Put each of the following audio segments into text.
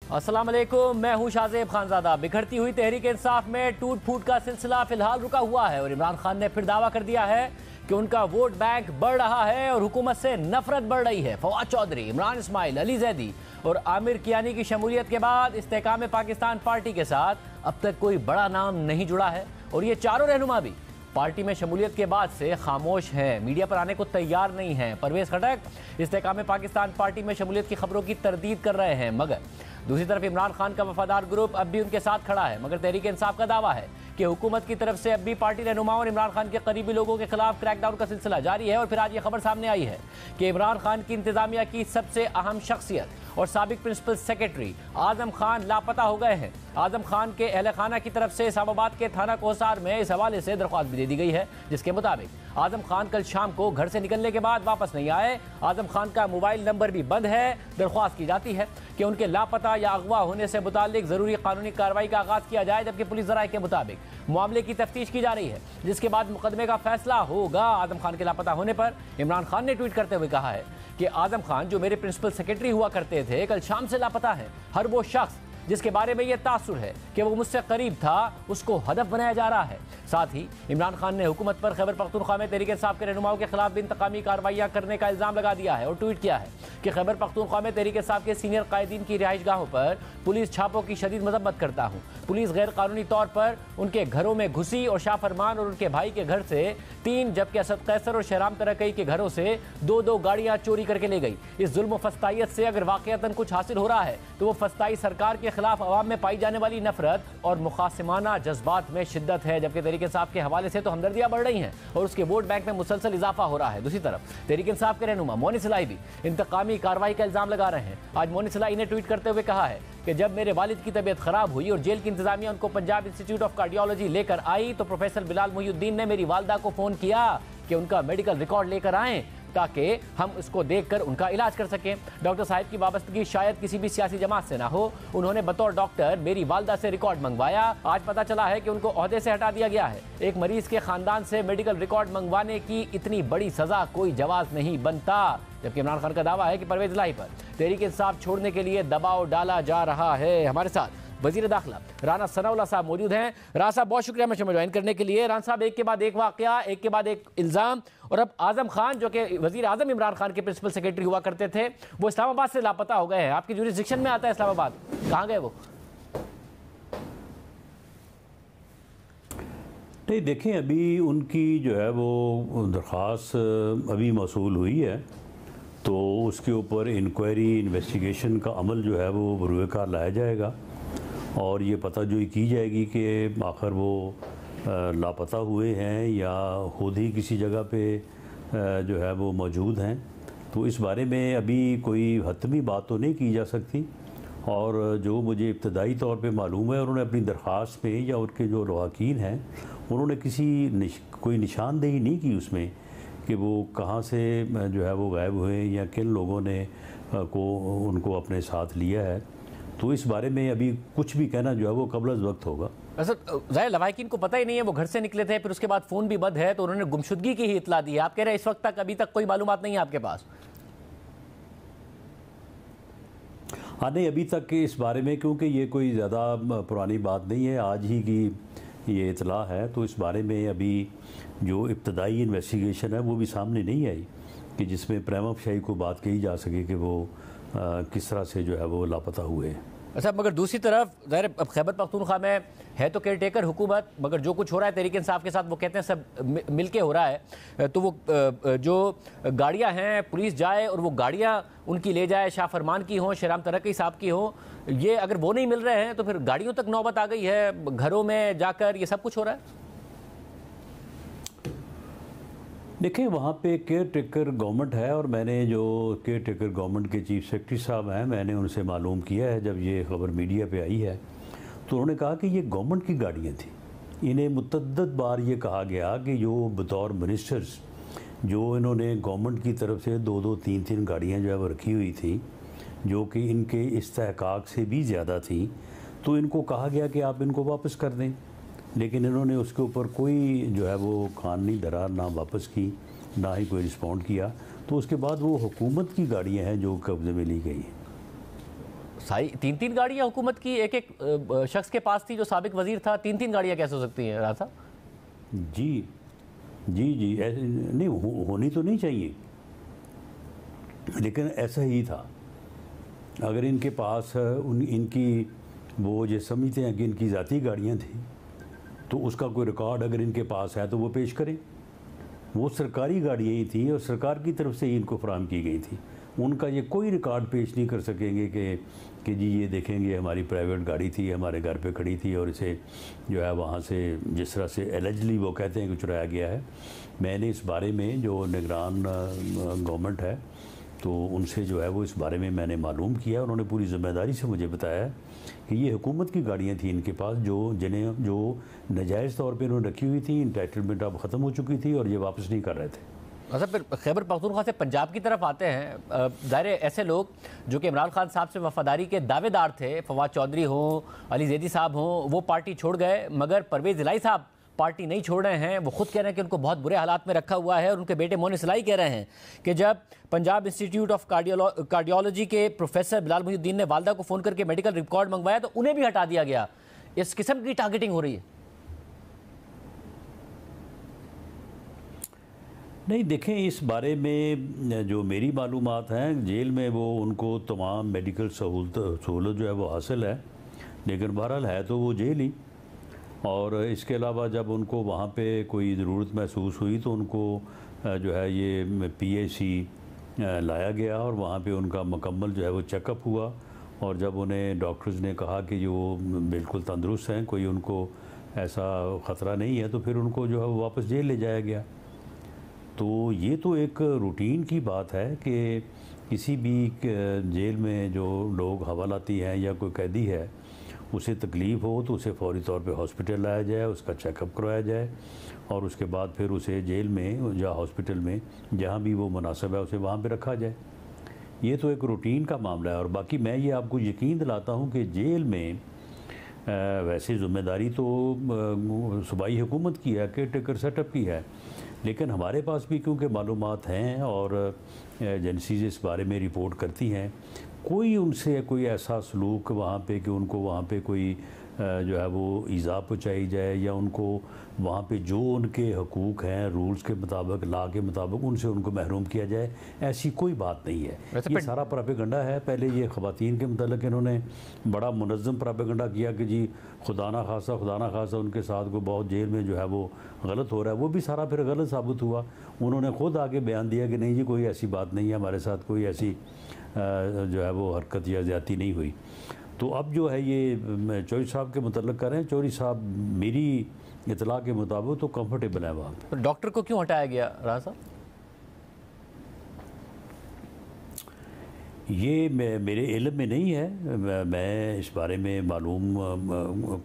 अस्सलाम वालेकुम, मैं हूं शाहजेब खानजादा। बिखरती हुई तहरीक इंसाफ में टूट फूट का सिलसिला फिलहाल रुका हुआ है और इमरान खान ने फिर दावा कर दिया है कि उनका वोट बैंक बढ़ रहा है और हुकूमत से नफरत बढ़ रही है। फवाद चौधरी, इमरान इस्माइल, अली जैदी और आमिर कियानी की शमूलियत के बाद इस्तेकाम पाकिस्तान पार्टी के साथ अब तक कोई बड़ा नाम नहीं जुड़ा है और ये चारों रहनुमा भी पार्टी में शमूलियत के बाद से खामोश हैं, मीडिया पर आने को तैयार नहीं हैं। परवेज खटक इस्तेकाम पाकिस्तान पार्टी में शमूलियत की खबरों की तरदीद कर रहे हैं, मगर दूसरी तरफ इमरान खान का वफादार ग्रुप अब भी उनके साथ खड़ा है। मगर तहरीक इंसाफ का दावा है कि हुकूमत की तरफ से अब भी पार्टी रहनुमाओं और इमरान खान के करीबी लोगों के खिलाफ क्रैकडाउन का सिलसिला जारी है। और फिर आज ये खबर सामने आई है कि इमरान खान की इंतजामिया की सबसे अहम शख्सियत और साबिक प्रिंसिपल सेक्रेटरी आजम खान लापता हो गए हैं। आजम खान के अहल खाना की तरफ से इस्लामाबाद के थाना कोसार में इस हवाले से दरख्वास्त भी दे दी गई है, जिसके मुताबिक आजम खान कल शाम को घर से निकलने के बाद वापस नहीं आए। आजम खान का मोबाइल नंबर भी बंद है। दरख्वास्त की जाती है कि उनके लापता या अगवा होने से मुतालिक जरूरी कानूनी कार्रवाई का आगाज किया जाए, जबकि पुलिस जराये के मुताबिक मामले की तफ्तीश की जा रही है, जिसके बाद मुकदमे का फैसला होगा। आजम खान के लापता होने पर इमरान खान ने ट्वीट करते हुए कहा है कि आजम खान जो मेरे प्रिंसिपल सेक्रेटरी हुआ करते थे, कल शाम से लापता है। हर वो शख्स जिसके बारे में यह तासुर है कि वो मुझसे करीब था, उसको हदफ बनाया जा रहा है। साथ ही इमरान खान ने हुकूमत पर खैबर पख्तूनख्वा में तहरीक इंसाफ के रहनुमाओं के खिलाफ भी इंतकामी कार्रवाइयां करने का इल्जाम लगा दिया है और ट्वीट किया है कि खैबर पख्तूनख्वा में तहरीक इंसाफ के सीनियर कायदीन की रिहाइशगाहों पर पुलिस छापों की शदीद मजम्मत करता हूँ। पुलिस गैर कानूनी तौर पर उनके घरों में घुसी और शाह फरमान और उनके भाई के घर से 3, जबकि असद कैसर और शहराम तरकई के घरों से 2 गाड़ियां चोरी करके ले गई। इस जुल्म व फस्तायत से अगर वाकईतन कुछ हासिल हो रहा है तो वो फस्ताई सरकार के खिलाफ अवाम में पाई जाने वाली नफरत और मुखासिमाना जज्बात में शिद्दत है, जबकि तहरीक इंसाफ के हवाले से तो हमदर्दियां बढ़ रही हैं और उसके वोट बैंक में मुसलसल इजाफा हो रहा है। दूसरी तरफ तहरीक इंसाफ के रहनुमा मोनी सलाई भी इंतकामी कार्रवाई का इल्जाम लगा रहे हैं। आज मोनी सलाई ने ट्वीट करते हुए कहा है कि जब मेरे वालिद की तबीयत खराब हुई और जेल की इंतजामिया उनको पंजाब इंस्टीट्यूट ऑफ कार्डियोलॉजी लेकर आई तो प्रोफेसर बिलाल मुहिउद्दीन ने मेरी वालदा को फोन किया कि उनका मेडिकल रिकॉर्ड लेकर आएं ताकि हम उसको देखकर उनका इलाज कर सकें। डॉक्टर साहब की वाबस्तगी शायद किसी भी सियासी जमात से ना हो। उन्होंने बतौर डॉक्टर मेरी वालदा से रिकॉर्ड मंगवाया। आज पता चला है कि उनको ओहदे से हटा दिया गया है। एक मरीज के खानदान से मेडिकल रिकॉर्ड मंगवाने की इतनी बड़ी सजा कोई जवाज नहीं बनता। जबकि इमरान खान का दावा है कि परवेज इलाही पर तहरीक इंसाफ छोड़ने के लिए दबाव डाला जा रहा है। हमारे साथ वजीर दाखिला राना सनाउल्लाह साहब मौजूद हैं। राना साहब, बहुत शुक्रिया मुझे ज्वाइन करने के लिए। राना साहब, एक के बाद एक वाकया, एक के बाद एक इल्ज़ाम, और अब आजम खान जो कि वजीर आजम इमरान खान के प्रिंसिपल सेक्रेटरी हुआ करते थे, वो इस्लामाबाद से लापता हो गए हैं। आपकी जुरिसडिक्शन में आता है इस्लामाबाद, कहाँ गए वो? नहीं, देखें, अभी उनकी जो है वो दरख्वास्त अभी मौसूल हुई है, तो उसके ऊपर इंक्वायरी इन्वेस्टिगेशन का अमल जो है वो बरूएकार लाया जाएगा और ये पता जो की जाएगी कि आखिर वो लापता हुए हैं या खुद ही किसी जगह पे जो है वो मौजूद हैं। तो इस बारे में अभी कोई हतमी बात तो नहीं की जा सकती, और जो मुझे इब्तदाई तौर पे मालूम है, उन्होंने अपनी दरख्वास्त में या उनके जो लवाकीन हैं उन्होंने कोई निशानदेही नहीं की उसमें कि वो कहाँ से जो है वो गायब हुए या किन लोगों ने उनको अपने साथ लिया है। तो इस बारे में अभी कुछ भी कहना जो है वो क़ब्ल वक्त होगा। ज़ाहिर लवाकिन को पता ही नहीं है, वो घर से निकले थे, फिर उसके बाद फ़ोन भी बंद है, तो उन्होंने गुमशुदगी की ही इतला दी है। आप कह रहे हैं इस वक्त तक अभी तक कोई मालूमात नहीं है आपके पास? हाँ, नहीं, अभी तक इस बारे में, क्योंकि ये कोई ज़्यादा पुरानी बात नहीं है, आज ही की ये इतला है, तो इस बारे में अभी जो इब्तदाई इन्वेस्टिगेशन है वो भी सामने नहीं आई कि जिसमें प्रेमा फशाई को बात कही जा सके कि वो किस तरह से जो है वो लापता हुए। अच्छा, मगर दूसरी तरफ ज़ाहिर अब खैबर पख्तूनख्वा में है तो केयर टेकर हुकूमत, मगर जो कुछ हो रहा है तहरीक इंसाफ के साथ वो कहते हैं सब मिल के हो रहा है। तो वो जो गाड़ियां हैं पुलिस जाए और वो गाड़ियां उनकी ले जाए, शाह फरमान की हों, शहराम तरक्की साहब की हो, ये अगर वो नहीं मिल रहे हैं तो फिर गाड़ियों तक नौबत आ गई है, घरों में जाकर ये सब कुछ हो रहा है। देखिए, वहाँ पे केयर टेकर गवर्नमेंट है, और मैंने जो केयर टेकर गवर्नमेंट के चीफ सेक्रेटरी साहब हैं, मैंने उनसे मालूम किया है जब ये खबर मीडिया पे आई है, तो उन्होंने कहा कि ये गवर्नमेंट की गाड़ियाँ थी। इन्हें मुतअद्दिद बार ये कहा गया कि जो बतौर मिनिस्टर्स जो इन्होंने गवर्नमेंट की तरफ से 2-2, 3-3 गाड़ियाँ जो है वो रखी हुई थी, जो कि इनके इस्तेहकाक से भी ज़्यादा थी, तो इनको कहा गया कि आप इनको वापस कर दें, लेकिन इन्होंने उसके ऊपर कोई जो है वो कान नहीं धरा, ना वापस की, ना ही कोई रिस्पॉन्ड किया। तो उसके बाद वो हुकूमत की गाड़ियाँ हैं जो कब्ज़े में ली गई हैं। सारी 3-3 गाड़ियां हुकूमत की एक एक शख्स के पास थी जो साबिक वजीर था, 3-3 गाड़ियां कैसे हो सकती हैं राजा साहब? जी जी जी, ऐसे नहीं होनी तो नहीं चाहिए, लेकिन ऐसा ही था। अगर इनके पास इनकी वो जो समझते हैं कि इनकी ज़ाती गाड़ियाँ थी, तो उसका कोई रिकॉर्ड अगर इनके पास है तो वो पेश करें। वो सरकारी गाड़ियाँ ही थी और सरकार की तरफ से ही इनको फराहम की गई थी। उनका ये कोई रिकॉर्ड पेश नहीं कर सकेंगे कि जी ये देखेंगे हमारी प्राइवेट गाड़ी थी, हमारे घर पे खड़ी थी और इसे जो है वहाँ से जिस तरह से एलिजिबली वो कहते हैं कि चुराया गया है। मैंने इस बारे में जो निगरान गवर्नमेंट है तो उनसे जो है वो इस बारे में मैंने मालूम किया। उन्होंने पूरी ज़िम्मेदारी से मुझे बताया कि ये हुकूमत की गाड़ियाँ थी इनके पास जो नाजायज़ तौर पे इन्होंने रखी हुई थी, इंटाइटलमेंट अब ख़त्म हो चुकी थी और ये वापस नहीं कर रहे थे। अच्छा, फिर खैबर पख्तूनख्वा से पंजाब की तरफ आते हैं। ज़ाहिर ऐसे लोग जो कि इमरान खान साहब से वफादारी के दावेदार थे, फवाद चौधरी हों, अली जैदी साहब हों, वो पार्टी छोड़ गए, मगर परवेज़ इलाही साहब पार्टी नहीं छोड़ रहे हैं। वो खुद कह रहे हैं कि उनको बहुत बुरे हालात में रखा हुआ है और उनके बेटे मोनिस इलाही कह रहे हैं कि जब पंजाब इंस्टीट्यूट ऑफ कार्डियोलॉजी के प्रोफेसर बिलाल मुहिउद्दीन ने वालदा को फ़ोन करके मेडिकल रिकॉर्ड मंगवाया तो उन्हें भी हटा दिया गया। इस किस्म की टारगेटिंग हो रही है। नहीं, देखें, इस बारे में जो मेरी मालूमात हैं, जेल में वो उनको तमाम मेडिकल सहूलत जो है वो हासिल है, लेकिन बहरहाल है तो वो जेल ही। और इसके अलावा जब उनको वहाँ पे कोई ज़रूरत महसूस हुई तो उनको जो है ये PAC लाया गया और वहाँ पे उनका मुकम्मल जो है वो चेकअप हुआ। और जब उन्हें डॉक्टर्स ने कहा कि जो बिल्कुल तंदुरुस्त हैं, कोई उनको ऐसा ख़तरा नहीं है, तो फिर उनको जो है वो वापस जेल ले जाया गया। तो ये तो एक रूटीन की बात है कि किसी भी जेल में जो लोग हवालाती हैं या कोई कैदी है, उसे तकलीफ़ हो तो उसे फौरी तौर पे हॉस्पिटल लाया जाए, उसका चेकअप करवाया जाए और उसके बाद फिर उसे जेल में या हॉस्पिटल में जहाँ भी वो मुनासिब है उसे वहाँ पे रखा जाए। ये तो एक रूटीन का मामला है। और बाकी मैं ये आपको यकीन दिलाता हूँ कि जेल में वैसे ज़िम्मेदारी तो सूबाई हुकूमत की है, केयर टेकर सेटअप की है, लेकिन हमारे पास भी क्योंकि मालूमात हैं और एजेंसीज इस बारे में रिपोर्ट करती हैं, कोई उनसे कोई ऐसा सलूक वहाँ पे कि उनको वहाँ पे कोई जो है वो ईज़ा पहुँचाई जाए या उनको वहाँ पे जो उनके हकूक़ हैं रूल्स के मुताबिक, लॉ के मुताबिक, उनसे उनको महरूम किया जाए, ऐसी कोई बात नहीं है। ये सारा प्रोपेगेंडा है। पहले ये ख़वातीन के मतलब इन्होंने बड़ा मुनज़्ज़म प्रोपेगेंडा किया कि जी खुदा ना खासा उनके साथ को बहुत जेल में जो है वो गलत हो रहा है। वो भी सारा फिर गलत साबित हुआ। उन्होंने ख़ुद आके बयान दिया कि नहीं जी कोई ऐसी बात नहीं है, हमारे साथ कोई ऐसी जो है वो हरकत या ज़्यादती नहीं हुई। तो अब जो है ये चौधरी साहब के मुतल्लिक़ कर रहे हैं, चौधरी साहब मेरी इतला के मुताबिक तो कंफर्टेबल है वहाँ पे। तो डॉक्टर को क्यों हटाया गया राजा साहब? ये मेरे इल्म में नहीं है, मैं इस बारे में मालूम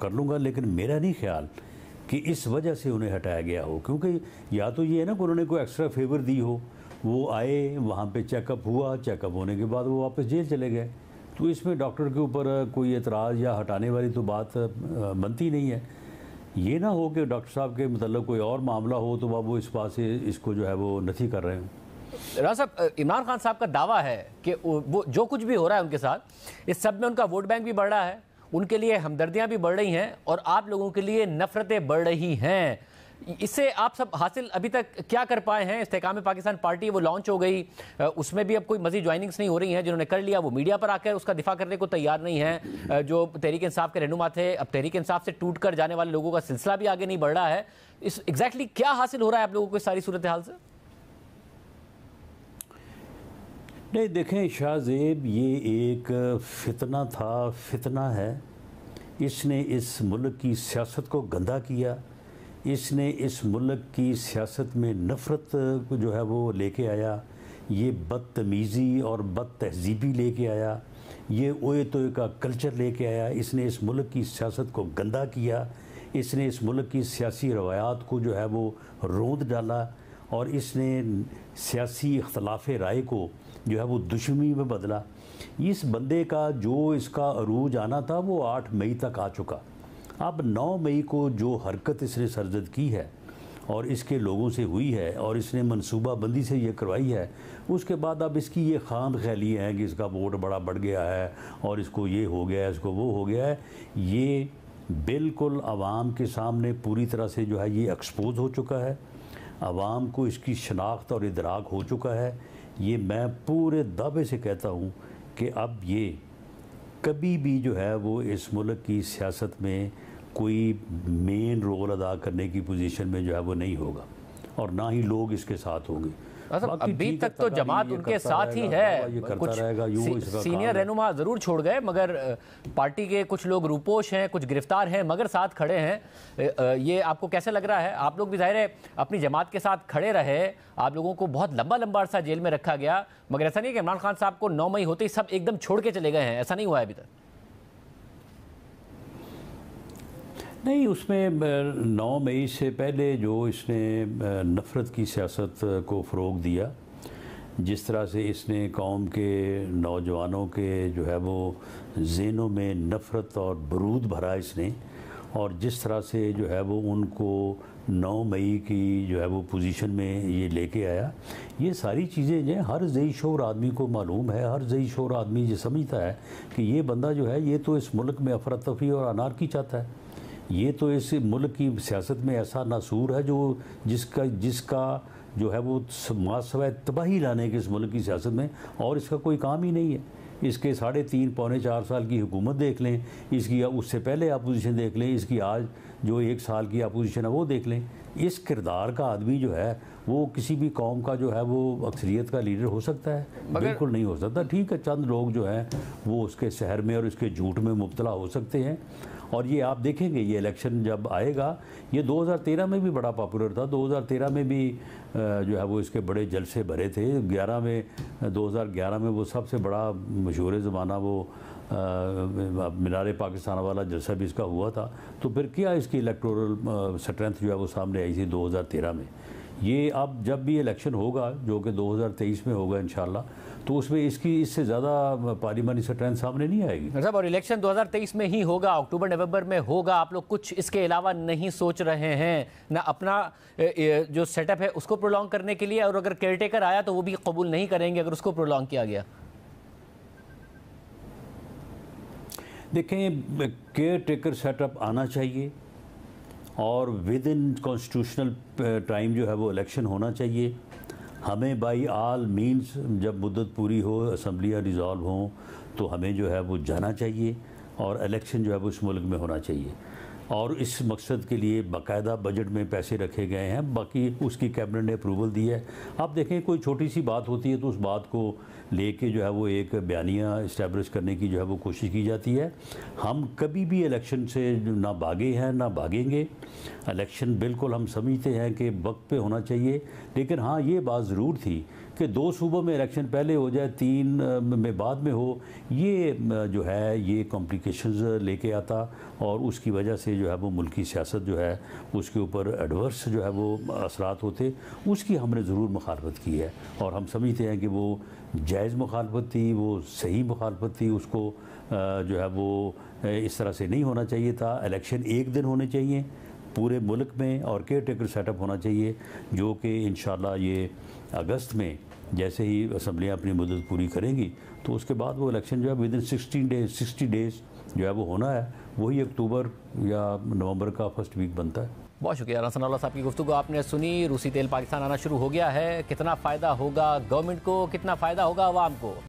कर लूँगा, लेकिन मेरा नहीं ख्याल कि इस वजह से उन्हें हटाया गया हो। क्योंकि या तो ये है ना कि उन्होंने कोई एक्स्ट्रा फेवर दी हो, वो आए वहाँ पे चेकअप हुआ, चेकअप होने के बाद वो वापस जेल चले गए, तो इसमें डॉक्टर के ऊपर कोई एतराज़ या हटाने वाली तो बात बनती नहीं है। ये ना हो कि डॉक्टर साहब के मतलब कोई और मामला हो तो वो इस बात से इसको जो है वो नफी कर रहे हैं। राजा साहब, इमरान खान साहब का दावा है कि वो जो कुछ भी हो रहा है उनके साथ, इस सब में उनका वोट बैंक भी बढ़ रहा है, उनके लिए हमदर्दियाँ भी बढ़ रही हैं और आप लोगों के लिए नफ़रतें बढ़ रही हैं। इससे आप सब हासिल अभी तक क्या कर पाए हैं? इस्तेकाम पाकिस्तान पार्टी वो लॉन्च हो गई, उसमें भी अब कोई मज़ीद ज्वाइनिंग्स नहीं हो रही हैं। जिन्होंने कर लिया वो मीडिया पर आकर उसका दिफा करने को तैयार नहीं है। जो तहरीक इंसाफ के रहनुमा थे, अब तहरीक इंसाफ से टूट कर जाने वाले लोगों का सिलसिला भी आगे नहीं बढ़ रहा है। इस एग्जैक्टली क्या हासिल हो रहा है आप लोगों को इस सारी सूरत हाल से? नहीं, देखें शाहजेब, ये एक फितना था, फितना है। इसने इस मुल्क की सियासत को गंदा किया, इसने इस मुल्क की सियासत में नफ़रत को जो है वो लेके आया, ये बदतमीज़ी और बदतहज़ीबी लेके आया, ये ओए तोए का कल्चर लेके आया। इसने इस मुल्क की सियासत को गंदा किया, इसने इस मुल्क की सियासी रवायात को जो है वो रोंद डाला और इसने सियासी इख्तलाफ राय को जो है वो दुश्मनी में बदला। इस बंदे का जो इसका अरूज आना था वो 8 मई तक आ चुका। अब 9 मई को जो हरकत इसने सरजद की है और इसके लोगों से हुई है और इसने मनसूबाबंदी से ये करवाई है, उसके बाद अब इसकी ये खाम ख्याली है कि इसका वोट बड़ा बढ़ गया है और इसको ये हो गया है, इसको वो हो गया है, ये बिल्कुल आवाम के सामने पूरी तरह से जो है ये एक्सपोज हो चुका है। आवाम को इसकी शनाख्त और इदराक हो चुका है। ये मैं पूरे दावे से कहता हूँ कि अब ये कभी भी जो है वो इस मुल्क की सियासत में कोई मेन रोल अदा करने की पोजीशन में जो है वो नहीं होगा और ना ही लोग इसके साथ होंगे। अभी तक तो जमात उनके साथ ही है, कुछ सीनियर रहनुमा जरूर छोड़ गए, मगर पार्टी के कुछ लोग रूपोश हैं, कुछ गिरफ्तार हैं, मगर साथ खड़े हैं। ये आपको कैसे लग रहा है? आप लोग भी जाहिर है अपनी जमात के साथ खड़े रहे, आप लोगों को बहुत लंबा लंबा अरसा जेल में रखा गया, मगर ऐसा नहीं कि इमरान खान साहब को 9 मई होते ही सब एकदम छोड़ के चले गए हैं, ऐसा नहीं हुआ है अभी तक? नहीं, उसमें 9 मई से पहले जो इसने नफ़रत की सियासत को फ़रोग़ दिया, जिस तरह से इसने कौम के नौजवानों के जो है वो ज़हनों में नफ़रत और बरूद भरा इसने, और जिस तरह से जो है वो उनको 9 मई की जो है वो पोजीशन में ये लेके आया, ये सारी चीज़ें जो हर ज़ई शोर आदमी को मालूम है। हर ज़ई शोर आदमी ये समझता है कि ये बंदा जो है ये तो इस मुल्क में अफरा तफरी और अनारकी चाहता है। ये तो इस मुल्क की सियासत में ऐसा नासूर है जो जिसका जो है वो मासवा तबाही लाने के इस मुल्क की सियासत में, और इसका कोई काम ही नहीं है। इसके 3.5 पौने 4 साल की हुकूमत देख लें, इसकी उससे पहले अपोजिशन देख लें, इसकी आज जो 1 साल की अपोजिशन है वो देख लें। इस किरदार का आदमी जो है वो किसी भी कौम का जो है वो अक्सरियत का लीडर हो सकता है? बिल्कुल नहीं हो सकता। ठीक है, चंद लोग जो हैं वो उसके शहर में और उसके झूठ में मुब्तला हो सकते हैं, और ये आप देखेंगे ये इलेक्शन जब आएगा, ये 2013 में भी बड़ा पॉपुलर था। 2013 में भी जो है वो इसके बड़े जलसे भरे थे। 2011 में वो सबसे बड़ा मशहूर ज़माना वो मीनार पाकिस्तान वाला जलसा भी इसका हुआ था। तो फिर क्या इसकी इलेक्टोरल स्ट्रेंथ जो है वो सामने आई थी 2013 में। ये अब जब भी इलेक्शन होगा जो कि 2023 में होगा इंशाल्लाह, तो उसमें इसकी इससे ज़्यादा पार्लिमानी स्ट्रेंथ सामने नहीं आएगी साहब। और इलेक्शन 2023 में ही होगा, अक्टूबर नवंबर में होगा। आप लोग कुछ इसके अलावा नहीं सोच रहे हैं ना? अपना जो सेटअप है उसको प्रोलॉन्ग करने के लिए, और अगर केयरटेकर आया तो वो भी कबूल नहीं करेंगे अगर उसको प्रोलॉन्ग किया गया? देखें, केयर टेकर सेटअप आना चाहिए और विद इन कॉन्स्टिट्यूशनल टाइम जो है वो इलेक्शन होना चाहिए। हमें बाई आल मीन्स जब मुद्दत पूरी हो, असम्बलियाँ रिज़ॉल्व हों, तो हमें जो है वो जाना चाहिए और इलेक्शन जो है वो इस मुल्क में होना चाहिए। और इस मकसद के लिए बाकायदा बजट में पैसे रखे गए हैं, बाकी उसकी कैबिनेट ने अप्रूवल दी है। आप देखें, कोई छोटी सी बात होती है तो उस बात को लेके जो है वो एक बयानिया इस्टेब्लिश करने की जो है वो कोशिश की जाती है। हम कभी भी इलेक्शन से ना भागे हैं ना भागेंगे। इलेक्शन बिल्कुल हम समझते हैं कि वक्त पे होना चाहिए, लेकिन हाँ ये बात ज़रूर थी कि 2 सूबों में इलेक्शन पहले हो जाए, 3 में बाद में हो, ये जो है ये कॉम्प्लिकेशंस लेके आता और उसकी वजह से जो है वो मुल्की सियासत जो है उसके ऊपर एडवर्स जो है वो असरात होते। उसकी हमने ज़रूर मुखालफत की है और हम समझते हैं कि वो जायज़ मुखालफत थी, वो सही मुखालफत थी। उसको जो है वो इस तरह से नहीं होना चाहिए था। इलेक्शन एक दिन होने चाहिए पूरे मुल्क में और केयर टेकर सेटअप होना चाहिए, जो कि इंशाल्लाह ये अगस्त में जैसे ही असम्बलियाँ अपनी मुद्दत पूरी करेंगी तो उसके बाद वो इलेक्शन जो है विद इन 60 डेज़ जो है वो होना है। वही अक्टूबर या नवंबर का फर्स्ट वीक बनता है। बहुत शुक्रिया रसनल्लाह साहब की गुफ्तगू आपने सुनी। रूसी तेल पाकिस्तान आना शुरू हो गया है, कितना फ़ायदा होगा गवर्नमेंट को, कितना फ़ायदा होगा आवाम को?